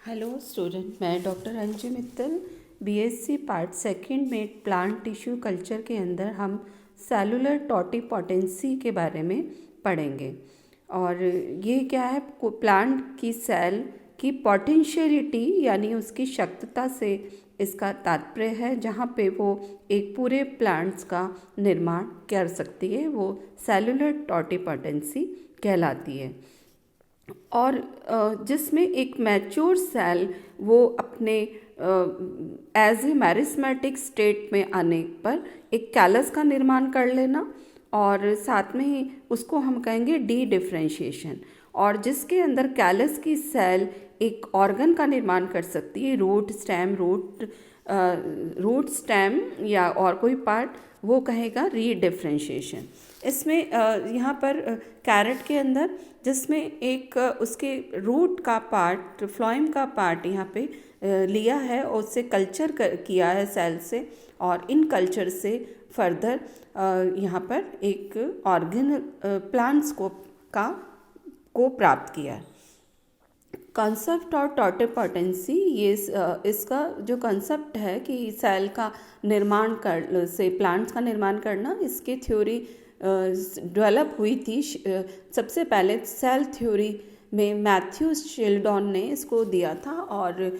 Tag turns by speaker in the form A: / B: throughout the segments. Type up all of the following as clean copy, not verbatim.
A: Hello student, मैं doctor Anju Mittal BSc part second में plant tissue culture के अंदर हम सेलुलर टोटिपोटेंसी के बारे में पढ़ेंगे। और ये क्या है, प्लांट की सेल की पोटेंशियलिटी यानी उसकी शक्तता से इसका तात्पर्य है, जहाँ पे वो एक पूरे प्लांट्स का निर्माण कर सकती है, वो सेलुलर टोटिपोटेंसी कहलाती है। और जिसमें एक मैच्योर सेल वो अपने एज ए मैरिस्मेटिक स्टेट में आने पर एक कैलस का निर्माण कर लेना, और साथ में ही उसको हम कहेंगे डी डिफ्रेंशिएशन। और जिसके अंदर कैलस की सेल एक ऑर्गन का निर्माण कर सकती है, रूट स्टेम या और कोई पार्ट, वो कहेगा रीडिफ्रेंशिएशन। इसमें यहाँ पर कैरेट के अंदर जिसमें एक उसके रूट का पार्ट, फ्लोएम का पार्ट यहाँ पे लिया है और उससे कल्चर किया है सेल से, और इन कल्चर से फर्दर यहाँ पर एक ऑर्गेन प्लांट्स को प्राप्त किया। कॉन्सेप्ट और टोटिपोटेंसी, ये इसका जो कॉन्सेप्ट है कि सेल का निर्माण से प्लांट्स का निर्माण करना, इसकी थ्योरी डेवलप हुई थी सबसे पहले सेल थ्योरी में मैथ्यू शिल्डॉन ने इसको दिया था, और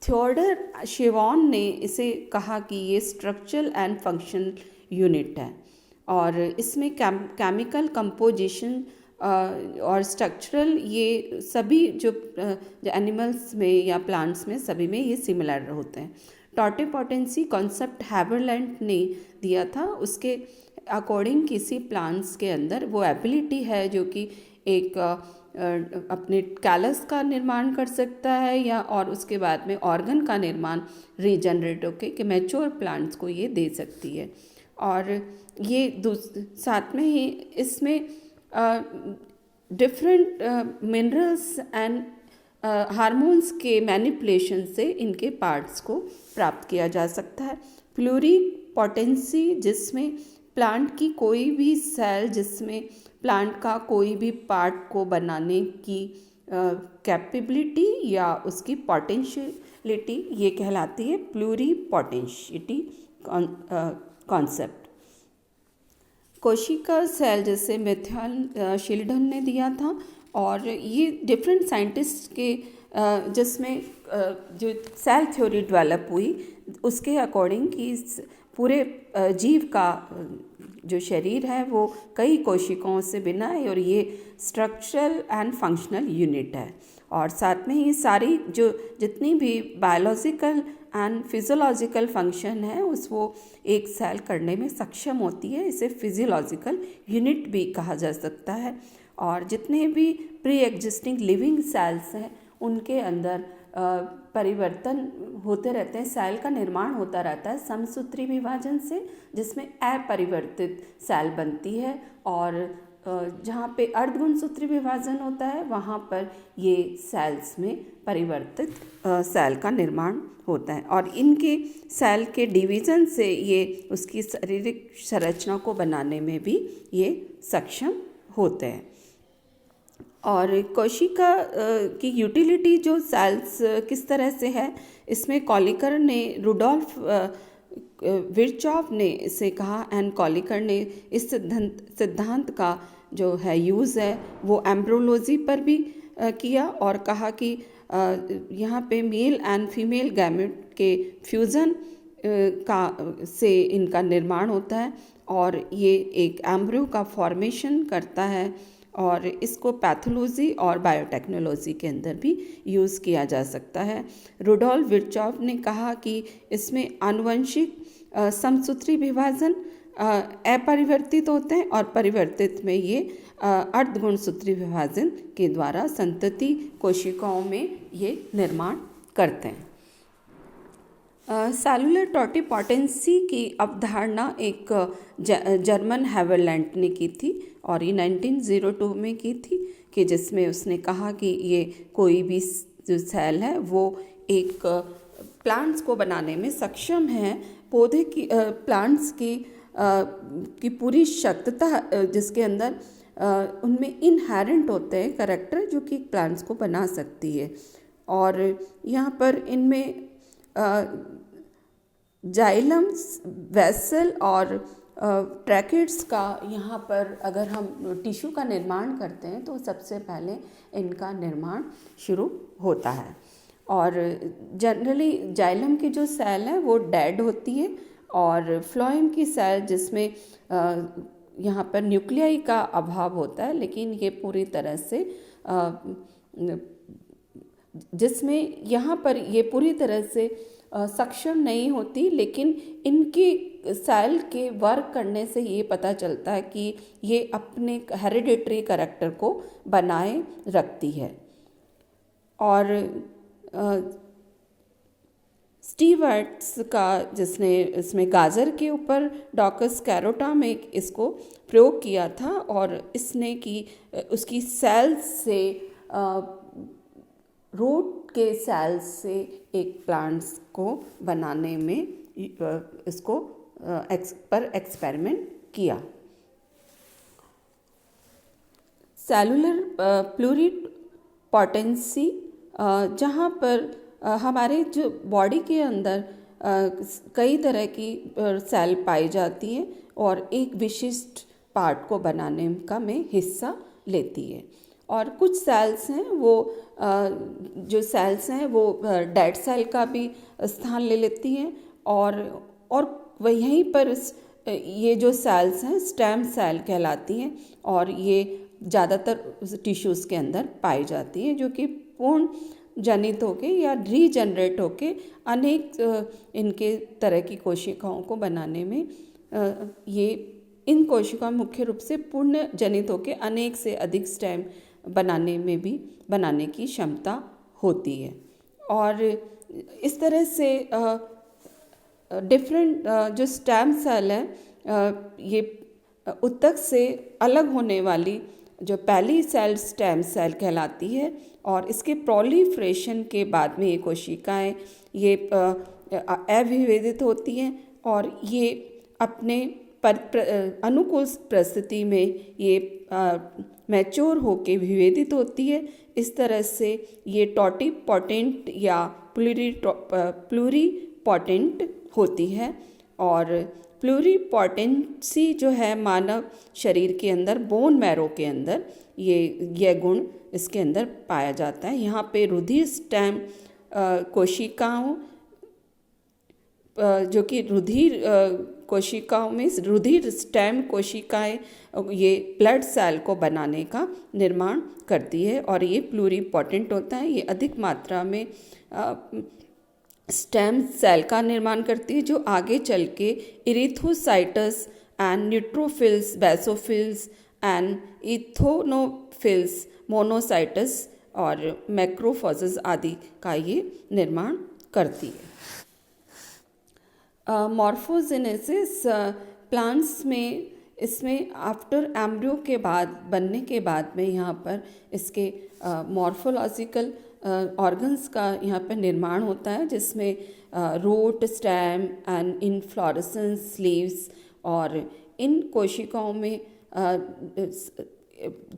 A: थियोडर शिवॉन ने इसे कहा कि ये स्ट्रक्चरल एंड फंक्शनल यूनिट है। और इसमें केमिकल कंपोजिशन और स्ट्रक्चरल, ये सभी जो एनिमल्स में या प्लांट्स में सभी में ये सिमिलर होते हैं। टोटिपोटेंसी कॉन्सेप्ट हैबरलैंड ने दिया था। उसके अकॉर्डिंग किसी प्लांट्स के अंदर वो एबिलिटी है जो कि एक अपने कैलस का निर्माण कर सकता है, या और उसके बाद में ऑर्गन का निर्माण रीजनरेट होके कि मैच्योर प्लांट्स को ये दे सकती है। और ये साथ में ही इसमें डिफरेंट मिनरल्स एंड हार्मोन्स के मैनिपुलेशन से इनके पार्ट्स को प्राप्त किया जा सकता है। प्लूरिपोटेंसी, जिसमें प्लांट की कोई भी सेल, जिसमें प्लांट का कोई भी पार्ट को बनाने की कैपेबिलिटी या उसकी पोटेंशियलिटी, ये कहलाती है प्लूरिपोटेंशियलिटी कॉन्सेप्ट। कोशिका सेल जैसे मैथ्यू शिल्डन ने दिया था, और ये डिफरेंट साइंटिस्ट के जिसमें जो सेल थ्योरी डेवलप हुई उसके अकॉर्डिंग कि पूरे जीव का जो शरीर है वो कई कोशिकाओं से बना है, और ये स्ट्रक्चरल एंड फंक्शनल यूनिट है। और साथ में ये सारी जो जितनी भी बायोलॉजिकल एंड फिजियोलॉजिकल फंक्शन है वो एक सेल करने में सक्षम होती है। इसे फिजियोलॉजिकल यूनिट भी कहा जा सकता है। और जितने भी प्री एग्जिस्टिंग लिविंग सेल्स हैं उनके अंदर परिवर्तन होते रहते हैं, सेल का निर्माण होता रहता है समसूत्री विभाजन से, जिसमें अपरिवर्तित सेल बनती है। और जहाँ पे अर्धगुणसूत्री विभाजन होता है वहाँ पर ये सेल्स में परिवर्तित सेल का निर्माण होता है, और इनके सेल के डिवीज़न से ये उसकी शारीरिक संरचना को बनाने में भी ये सक्षम होते हैं। और कोशिका की यूटिलिटी जो सेल्स किस तरह से है, इसमें कॉलिकर ने, रुडोल्फ विर्चॉफ ने इसे कहा, एंड कॉलिकर ने इस सिद्धांत का जो है यूज़ है वो एम्ब्रोलॉजी पर भी किया, और कहा कि यहाँ पे मेल एंड फीमेल गैमेट के फ्यूज़न से इनका निर्माण होता है, और ये एक एम्ब्रियो का फॉर्मेशन करता है। और इसको पैथोलॉजी और बायोटेक्नोलॉजी के अंदर भी यूज़ किया जा सकता है। रुडोल्फ विर्चॉफ ने कहा कि इसमें आनुवंशिक समसूत्री विभाजन अपरिवर्तित होते हैं, और परिवर्तित में ये अर्धगुणसूत्री विभाजन के द्वारा संतति कोशिकाओं में ये निर्माण करते हैं। सेलुलर टोटिपोटेंसी की अवधारणा एक जर्मन हैबरलैंड ने की थी, और ये 1902 में की थी, कि जिसमें उसने कहा कि ये कोई भी जो सेल है वो एक प्लांट्स को बनाने में सक्षम है। पौधे की प्लांट्स की पूरी शक्तता जिसके अंदर उनमें इनहेरेंट होते हैं कैरेक्टर, जो कि प्लांट्स को बना सकती है। और यहाँ पर इनमें जाइलम, वेसल और ट्रैकेट्स का यहाँ पर अगर हम टिश्यू का निर्माण करते हैं तो सबसे पहले इनका निर्माण शुरू होता है। और जनरली जाइलम की जो सेल है वो डेड होती है और फ्लोएम की सेल जिसमें यहाँ पर न्यूक्लियाई का अभाव होता है, लेकिन ये पूरी तरह से जिसमें यहाँ पर ये पूरी तरह से सक्षम नहीं होती, लेकिन इनकी सेल के वर्क करने से ये पता चलता है कि ये अपने हेरिडिटरी कैरेक्टर को बनाए रखती है। और स्टीवर्ट्स का, जिसने इसमें गाजर के ऊपर डॉकस कैरोटा में इसको प्रयोग किया था और इसने की उसकी सेल्स से रूट के सेल्स से एक प्लांट्स को बनाने में इसको पर एक्सपेरिमेंट किया। सेलुलर प्लूरिपोटेंसी, जहाँ पर हमारे जो बॉडी के अंदर कई तरह की सेल पाई जाती हैं और एक विशिष्ट पार्ट को बनाने का में हिस्सा लेती है। और कुछ सेल्स हैं वो जो सेल्स हैं वो डेड सेल का भी स्थान ले लेती हैं और वहीं पर ये जो सेल्स हैं स्टेम सेल कहलाती हैं और ये ज़्यादातर टिश्यूज़ के अंदर पाई जाती हैं, जो कि पूर्ण जनित होके या रीजनरेट होके अनेक इनके तरह की कोशिकाओं को बनाने में ये इन कोशिकाओं मुख्य रूप से पूर्ण जनित होके अनेक से अधिक स्टेम बनाने की क्षमता होती है। और इस तरह से डिफरेंट जो स्टेम सेल है ये उत्तक से अलग होने वाली जो पहली सेल स्टेम सेल कहलाती है और इसके प्रोलिफरेशन के बाद में ये कोशिकाएं ये अविभेदित होती हैं और ये अपने अनुकूल परिस्थिति में ये मैच्योर होके विभेदित होती है। इस तरह से ये टोटिपोटेंट या प्लूरिपोटेंट होती है। और प्लूरिपोटेंसी जो है मानव शरीर के अंदर बोन मैरो के अंदर ये गुण इसके अंदर पाया जाता है। यहाँ पे रुधिर स्टेम कोशिकाओं जो कि रुधिर कोशिकाओं में रुधिर स्टेम कोशिकाएं ये ब्लड सेल को बनाने का निर्माण करती है और ये प्लूरिपोटेंट होता है। ये अधिक मात्रा में स्टेम सेल का निर्माण करती है जो आगे चल के इरिथोसाइटस एंड न्यूट्रोफिल्स, बेसोफिल्स एंड इथोनोफिल्स, मोनोसाइटस और मैक्रोफेजेस आदि का ये निर्माण करती है। मॉर्फोजेनेसिस प्लांट्स में इसमें आफ्टर एम्ब्रियो के बाद बनने के बाद में यहाँ पर इसके मॉर्फोलॉजिकल ऑर्गन्स का यहाँ पर निर्माण होता है, जिसमें root, stem and inflorescence, leaves और इन कोशिकाओं में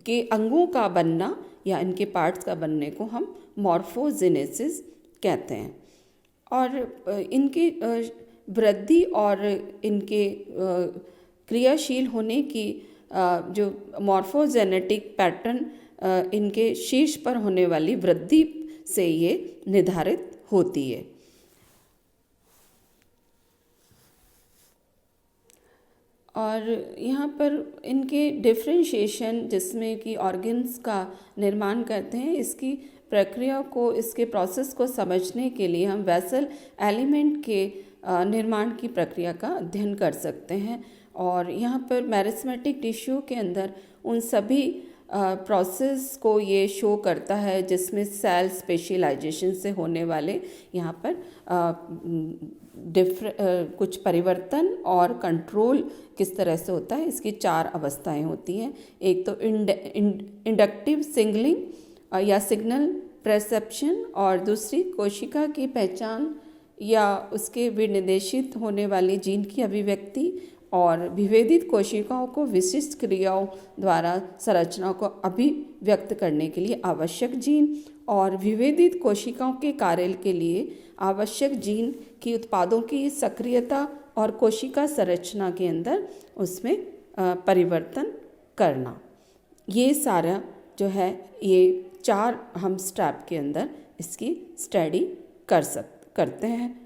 A: के अंगों का बनना या इनके पार्ट्स का बनने को हम मॉर्फोजेनेसिस कहते हैं। और इनकी वृद्धि और इनके क्रियाशील होने की जो मॉर्फोजेनेटिक पैटर्न इनके शीर्ष पर होने वाली वृद्धि से ये निर्धारित होती है। और यहाँ पर इनके डिफरेंशिएशन जिसमें कि ऑर्गन्स का निर्माण करते हैं, इसकी प्रक्रिया को, इसके प्रोसेस को समझने के लिए हम वेसल एलिमेंट के निर्माण की प्रक्रिया का अध्ययन कर सकते हैं। और यहाँ पर मैरिस्मेटिक टिश्यू के अंदर उन सभी प्रोसेस को ये शो करता है जिसमें सेल स्पेशलाइजेशन से होने वाले यहाँ पर कुछ परिवर्तन और कंट्रोल किस तरह से होता है। इसकी 4 अवस्थाएं होती हैं। एक तो इंडक्टिव सिग्नलिंग या सिग्नल परसेप्शन, और दूसरी कोशिका की पहचान या उसके विनिर्देशित होने वाली जीन की अभिव्यक्ति, और विभेदित कोशिकाओं को विशिष्ट क्रियाओं द्वारा संरचना को अभिव्यक्त करने के लिए आवश्यक जीन और विभेदित कोशिकाओं के कार्य के लिए आवश्यक जीन की उत्पादों की सक्रियता और कोशिका संरचना के अंदर उसमें परिवर्तन करना। ये सारा जो है ये 4 हम स्टेप के अंदर इसकी स्टडी करते हैं।